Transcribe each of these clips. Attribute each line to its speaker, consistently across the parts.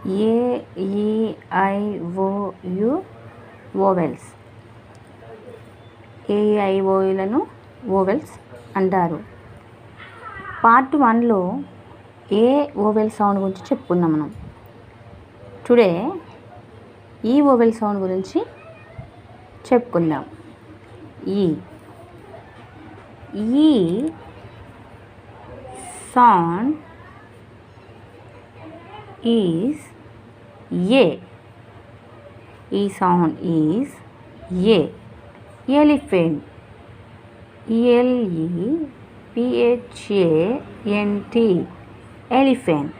Speaker 1: A E I O U vowels. ఏఐఓయులను vowels అంటారు. Part 1లో ఏ ఓవెల్ సౌండ్ గురించి చెప్పుకుందాం మనం. టుడే ఈ ఓవెల్ సౌండ్ గురించి చెప్పుకుందాం. ఈ sound is eh. E sound is eh. Elephant, ELEPHANT, elephant.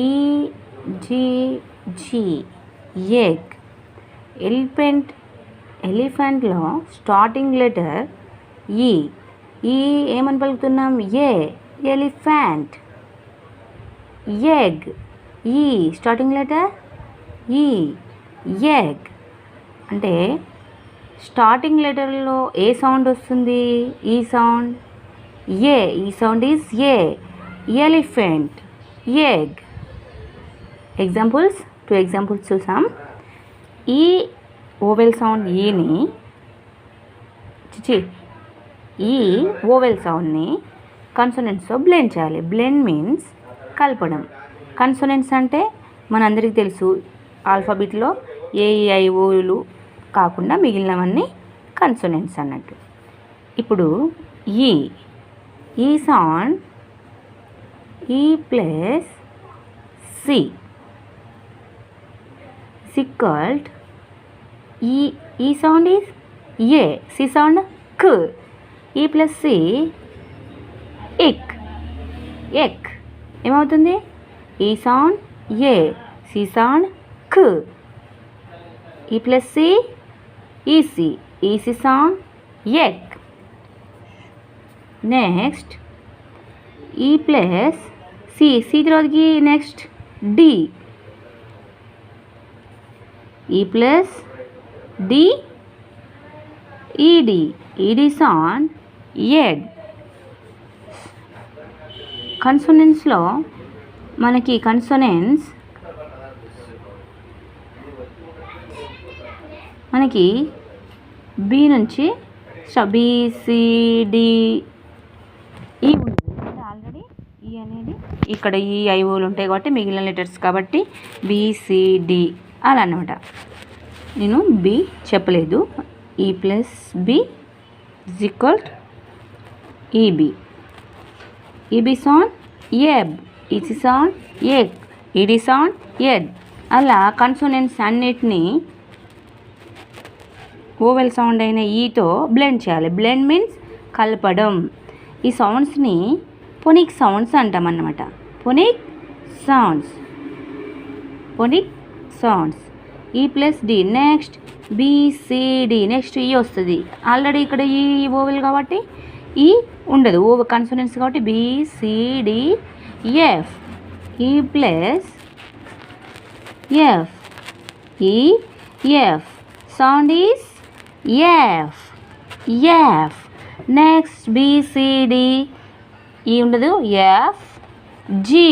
Speaker 1: EGG, egg. ఎలిఫెంట్లో స్టార్టింగ్ లెటర్ ఈ. ఏమని పలుకుతున్నాం? Eh. Elephant. Egg, E starting letter E. Egg అంటే స్టార్టింగ్ లెటర్లో ఏ సౌండ్ వస్తుంది? E sound eh. E sound is eh. Elephant, egg. Examples, 2 examples చూసాం. E vowel sound E vowel సౌండ్ని కన్సోనెంట్స్తో బ్లెండ్ చేయాలి. బ్లెండ్ మీన్స్ కలపడం. కన్సోనెంట్స్ అంటే మనందరికీ తెలుసు, ఆల్ఫాబెట్లో ఏఐఓలు కాకుండా మిగిలినవన్నీ కన్సోనెంట్స్ అన్నట్టు. ఇప్పుడు ఈ సౌండ్ ఈ plus C sickled E sound is A. C sound k. E plus C ఎక్. ఏమవుతుంది? ఈ సౌండ్ ఏ. C sound k. E plus C ఈసి. ఈసి sound ఎక్. నెక్స్ట్ ఈ ప్లస్ సి తర్వాతకి నెక్స్ట్ డి. ఈ ప్లస్ డి ఈడి సౌండ్ ఎడ్. కన్సోనెంట్స్లో మనకి B నుంచి BCD ఈ ఉంటుంది. ఆల్రెడీ ఈ అనేది ఇక్కడ ఈ ఐఓలు ఉంటాయి కాబట్టి మిగిలిన లెటర్స్ కాబట్టి BCD అలా అన్నమాట. నేను బి చెప్పలేదు. E plus B equal EB sound eb. EC sound egg. ED sound ed. అలా కన్సోనెంట్స్ అన్నిటినీ ఓవెల్ సౌండ్ అయిన ఈతో బ్లెండ్ చేయాలి. బ్లెండ్ మీన్స్ కలపడం. ఈ సౌండ్స్ని ఫోనిక్ సౌండ్స్ అంటాం అన్నమాట. Phonic sounds. E plus D next BCD next E వస్తుంది. ఆల్రెడీ ఇక్కడ ఈ ఓవెల్ కాబట్టి ఈ ఉండదు. కన్సోనెంట్స్ కాబట్టి BCD F. E plus F. E F sound is F. Next BCD E ఉండదు. F G.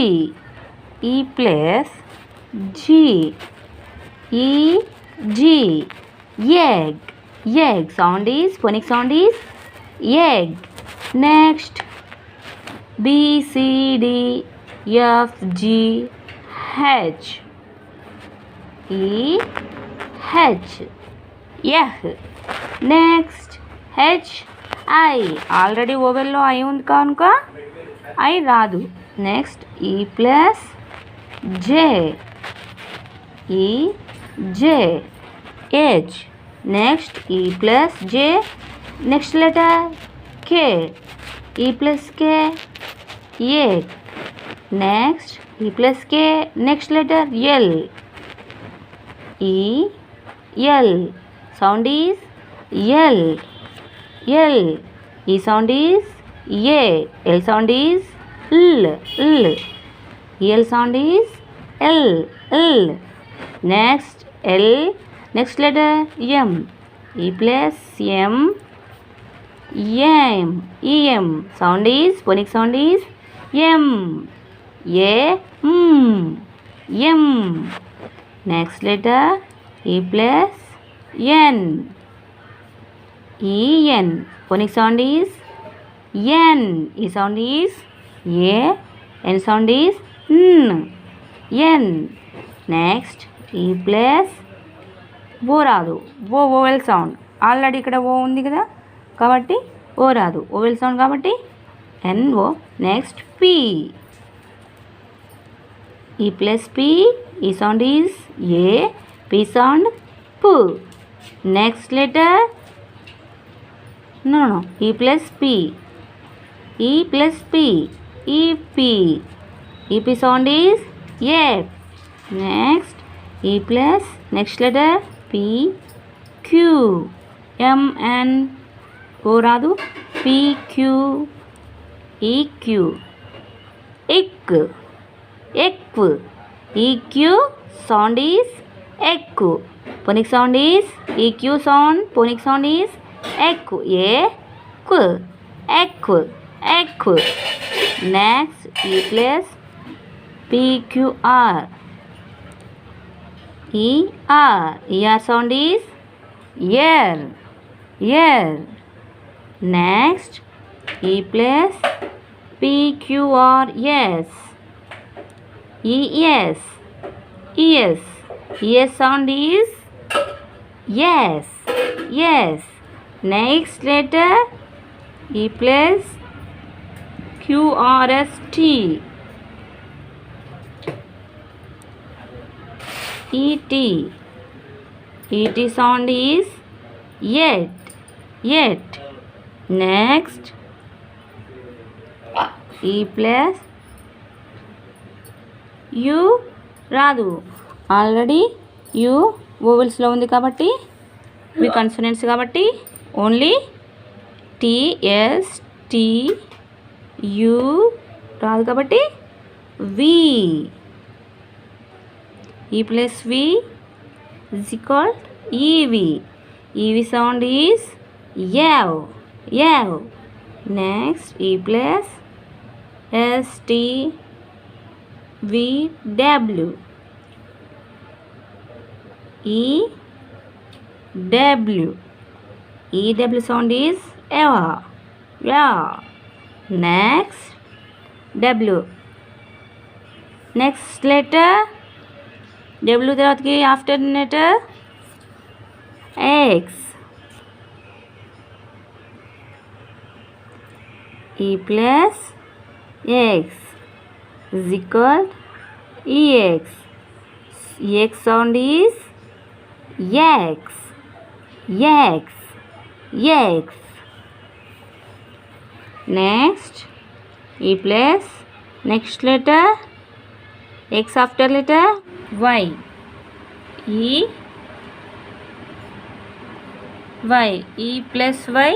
Speaker 1: E plus G E G egg. Sound is phonic sound is egg. Next BCD FG H. E H eh. Next HI. Already ఓవెల్లో I ఉంది కనుక I రాదు. Next E plus J. E J H. Next E plus J next letter K. E plus K eh. Next E plus K next letter L. E L sound is L. E sound is eh. L sound is L. L sound is L. Next L next letter M. E plus M EM sound is phonic sound is M. A M. Next letter E plus N. En. Phonic sound is N. E sound is A. N sound is N. N. Next E plus O రాదు. Vowel sound. Already ఇక్కడ ఓ ఉంది కదా కాబట్టి ఓ రాదు. Vowel sound కాబట్టి NO. Next P. E plus P. E sound is A. P sound P. Next letter no. E plus P. E plus P. EP. EP sound is F. Next E plus next letter P. Q. M N O రాదు. P Q E Q. Ick. Eq. EQ sound is eq. Phonic sound is EQ sound. Phonic sound is eq. Eq. Eq. Eq. Next E plus PQR. ER. ER sound is year. Year. Next E plus PQRS. ES. ES. ES sound is yes. Yes. Next letter E plus QRST. ET. ET sound is yet. Yet. Next E plus U రాదు. Already you వోవెల్స్లో ఉంది కాబట్టి ఇవి consonants కాబట్టి only TST U రాదు కాబట్టి V. E plus V is called EV. EV sound is yav. Yav. Next E plus ST VW. EW. EW sound is ever. Yeah. Next W. Next letter W తర్వాతకి after letter X. E plus X is equal EX. EX sound is X. X. X. Next E plus next letter X after letter Y. E Y. E plus Y.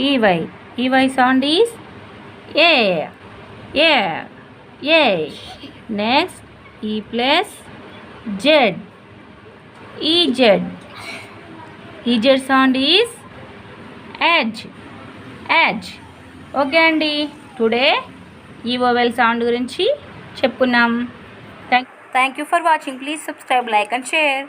Speaker 1: EY. EY sound is A. A. A. Next E plus Z. EZ. EZ sound is edge. Edge. Okay అండి, today ఈ vowel sound గురించి చెప్పుకున్నాం. Thank you for watching. Please subscribe, like and share.